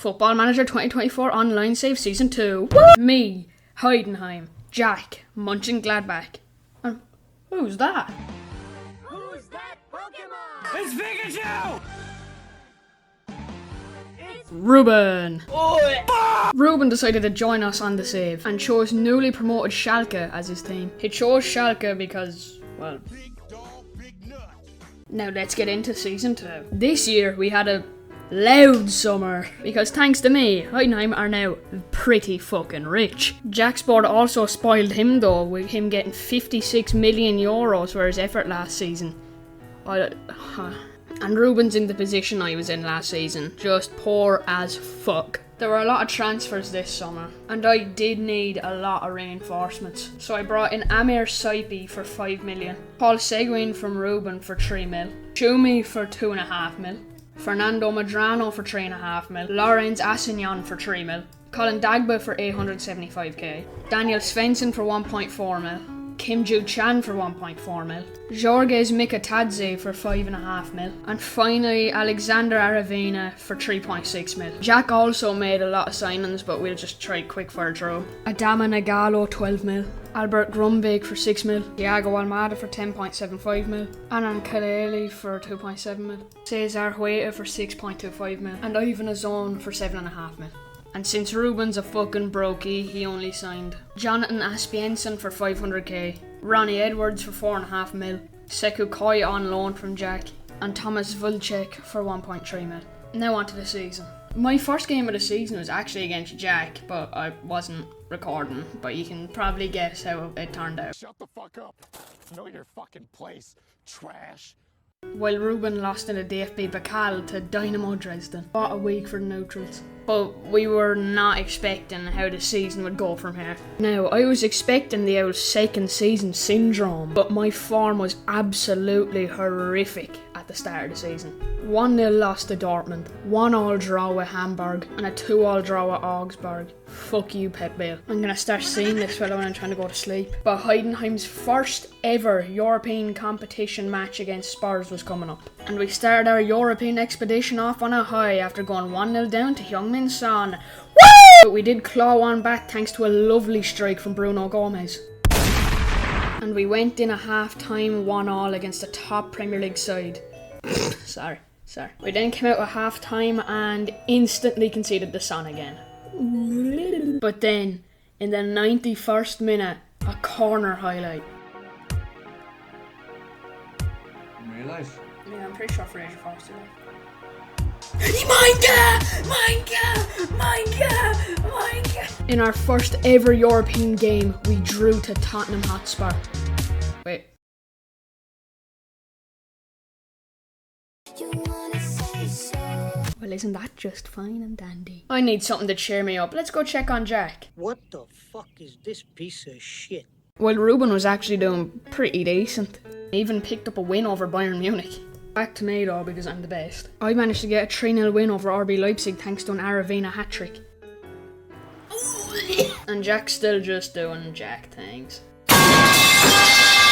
Football Manager 2024 Online Save Season 2. Me, Heidenheim, Jack, Mönchengladbach. And who's that? Who's that Pokemon? It's Pikachu! Ruben! Ruben decided to join us on the save and chose newly promoted Schalke as his team. He chose Schalke because, well... Now let's get into Season 2. This year we had a loud summer because thanks to me, Heidenheim are now pretty fucking rich. Jack's board also spoiled him though, with him getting 56 million euros for his effort last season. And Ruben's in the position I was in last season, just poor as fuck. There were a lot of transfers this summer, and I did need a lot of reinforcements. So I brought in Amir Saipi for 5 million, Paul Seguin from Ruben for 3 mil, Schumi for 2.5 mil, Fernando Madrano for 3.5 mil, Lorenz Assignon for 3 mil, Colin Dagba for 875k, Daniel Svensson for 1.4 mil, Kim Joo Chan for 1.4 mil, Jorges Mikatadze for 5.5 mil, and finally Alexander Aravena for 3.6 mil. Jack also made a lot of signings, but we'll just try quick fire through. Adama Nagalo 12 mil, Albert Grumbeek for 6 mil, Thiago Almada for 10.75 mil, Anand Kaleli for 2.7 mil, Cesar Hueta for 6.25 mil, and Ivan Azon for 7.5 mil. And since Ruben's a fucking brokey, he only signed Jonathan Aspiensen for 500k, Ronnie Edwards for 4.5 mil, Sekou Koi on loan from Jack, and Thomas Vulcek for 1.3 mil. Now on to the season. My first game of the season was actually against Jack, but I wasn't recording, but you can probably guess how it turned out. Shut the fuck up. Know your fucking place, trash. While Ruben lost in the DFB Pokal to Dynamo Dresden. What a week for the neutrals. But we were not expecting how the season would go from here. Now, I was expecting the old second season syndrome, but my form was absolutely horrific at the start of the season. 1-0 loss to Dortmund, 1-1 draw with Hamburg, and a 2-2 draw with Augsburg. Fuck you, Pep Bill. I'm gonna start seeing this fellow when I'm trying to go to sleep. But Heidenheim's first ever European competition match against Spurs was coming up. And we started our European expedition off on a high after going 1-0 down to Heung-min Son. Woo! But we did claw one back thanks to a lovely strike from Bruno Gomez. And we went in a half-time 1-1 against a top Premier League side. Sorry. We then came out at half-time and instantly conceded the Son again. But then, in the 91st minute, a corner highlight. In real life? Yeah, I'm pretty sure Fraser Forster. Mine! In our first ever European game, we drew to Tottenham Hotspur. Wait. Well, isn't that just fine and dandy? I need something to cheer me up. Let's go check on Jack. What the fuck is this piece of shit? Well, Ruben was actually doing pretty decent. He even picked up a win over Bayern Munich. Back to me though, because I'm the best. I managed to get a 3-0 win over RB Leipzig thanks to an Aravena hat-trick. And Jack's still just doing Jack things.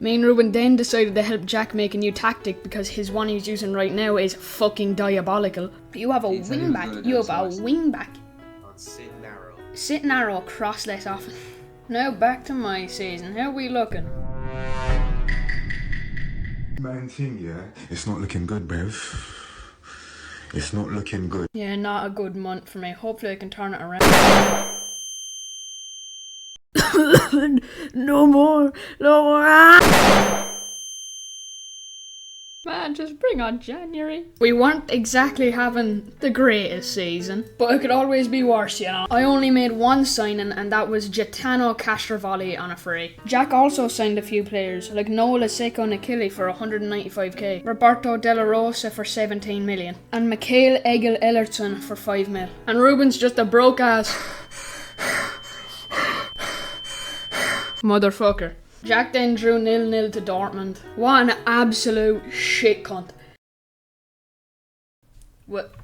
Me and Ruben then decided to help Jack make a new tactic because his one he's using right now is fucking diabolical. You have a wing back. You have a wing back. Sit narrow. Sit narrow, cross less often. Now back to my season. How are we looking? Main thing, yeah, it's not looking good, bruv. It's not looking good. Yeah, not a good month for me. Hopefully I can turn it around. No more. Man, just bring on January. We weren't exactly having the greatest season, but it could always be worse, you know. I only made one signing, and that was Gaetano Castrovalli on a free. Jack also signed a few players, like Nola Seco Nikili for 195k, Roberto Della Rosa for 17 million, and Mikhail Egil Ellertson for 5 mil. And Ruben's just a broke ass motherfucker. Jack then drew 0-0 to Dortmund. What an absolute shit cunt. What?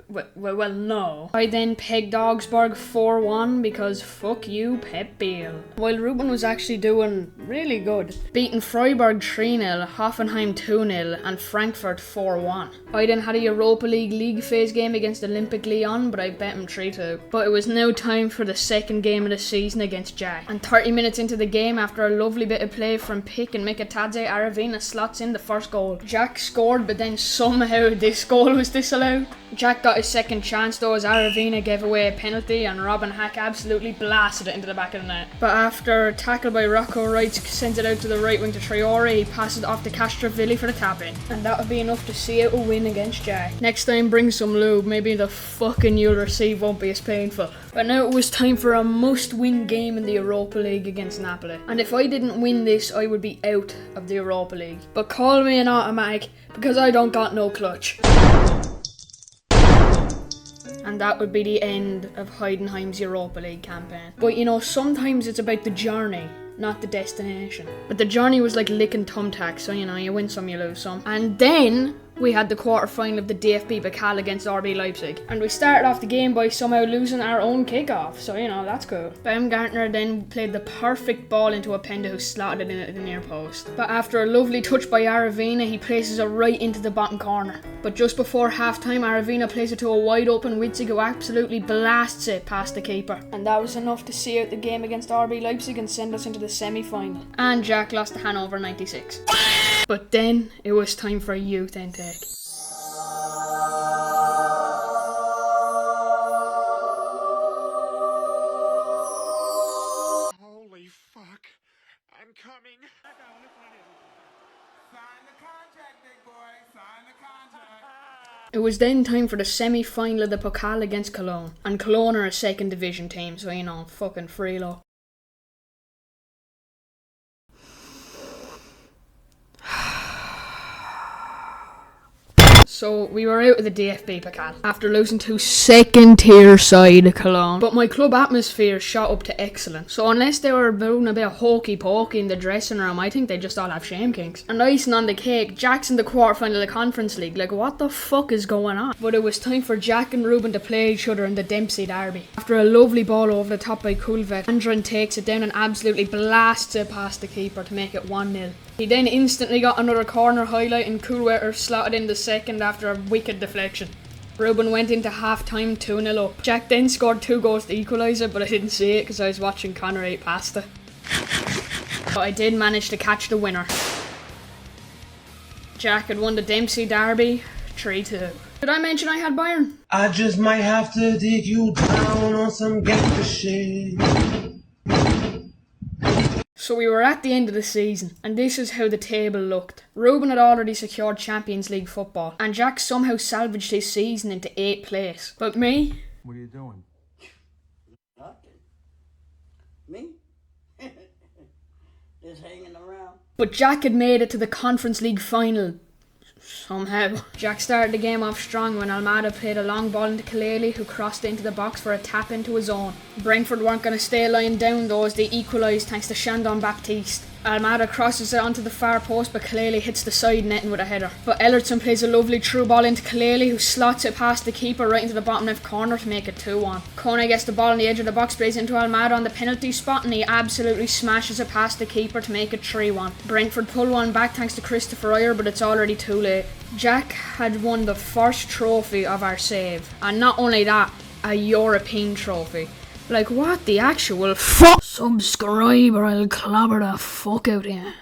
Well, no. I then pegged Augsburg 4-1 because fuck you, Pep Biel. While Ruben was actually doing really good, beating Freiburg 3-0, Hoffenheim 2-0 and Frankfurt 4-1. I then had a Europa League phase game against Olympic Lyon, but I bet him 3-2. But it was now time for the second game of the season against Jack. And 30 minutes into the game, after a lovely bit of play from Pick and Mikatadze, Aravina slots in the first goal. Jack scored, but then somehow this goal was disallowed. Jack got his second chance though as Aravina gave away a penalty and Robin Hack absolutely blasted it into the back of the net. But after a tackle by Rocco Wright sent it out to the right wing to Traore, he passed it off to Castrovilli for the tap-in. And that would be enough to see out a win against Jack. Next time bring some lube, maybe the fucking you'll receive won't be as painful. But now it was time for a must-win game in the Europa League against Napoli. And if I didn't win this, I would be out of the Europa League. But call me an automatic, because I don't got no clutch. And that would be the end of Heidenheim's Europa League campaign. But you know, sometimes it's about the journey, not the destination. But the journey was like licking thumbtacks, so you know, you win some, you lose some. And then we had the quarter-final of the DFB Pokal against RB Leipzig. And we started off the game by somehow losing our own kickoff, so you know, that's cool. Baumgartner then played the perfect ball into Openda, who slotted it in at the near post. But after a lovely touch by Aravina, he places it right into the bottom corner. But just before half-time, Aravina plays it to a wide-open Witzig, who absolutely blasts it past the keeper. And that was enough to see out the game against RB Leipzig and send us into the semi-final. And Jack lost to Hanover 96. But then it was time for a youth intake. Holy fuck. I'm coming. Sign the contract, big boy. Sign the contract. It was then time for the semi-final of the Pokal against Cologne. And Cologne are a second division team, so you know, fucking freelo. So we were out of the DFB Pokal after losing to second tier side Cologne. But my club atmosphere shot up to excellent. So unless they were doing a bit of hokey pokey in the dressing room, I think they just all have shame kinks. And icing on the cake, Jack's in the quarterfinal of the Conference League. Like, what the fuck is going on? But it was time for Jack and Ruben to play each other in the Dempsey derby. After a lovely ball over the top by Kulvet, Andron takes it down and absolutely blasts it past the keeper to make it 1-0. He then instantly got another corner highlight and Coolwetter slotted in the second after a wicked deflection. Ruben went into half-time 2-0 up. Jack then scored 2 goals to equalise it, but I didn't see it because I was watching Connor eat pasta. But I did manage to catch the winner. Jack had won the Dempsey derby 3-2. Did I mention I had Bayern? I just might have to dig you down on some gangster shit. So we were at the end of the season, and this is how the table looked. Ruben had already secured Champions League football, and Jack somehow salvaged his season into 8th place. But me? What are you doing? Nothing. Me? Just hanging around. But Jack had made it to the Conference League final. Somehow. Jack started the game off strong when Almada played a long ball into Kaleli, who crossed into the box for a tap into his own. Brentford weren't going to stay lying down though as they equalised thanks to Shandon Baptiste. Almada crosses it onto the far post, but Kaleli hits the side netting with a header. But Ellerton plays a lovely through ball into Kaleli, who slots it past the keeper right into the bottom left corner to make it 2-1. Kone gets the ball on the edge of the box, plays into Almada on the penalty spot, and he absolutely smashes it past the keeper to make it 3-1. Brentford pull one back thanks to Christopher Ayer, but it's already too late. Jack had won the first trophy of our save, and not only that, a European trophy. Like, what the actual fuck? Subscribe or I'll clobber the fuck out of you.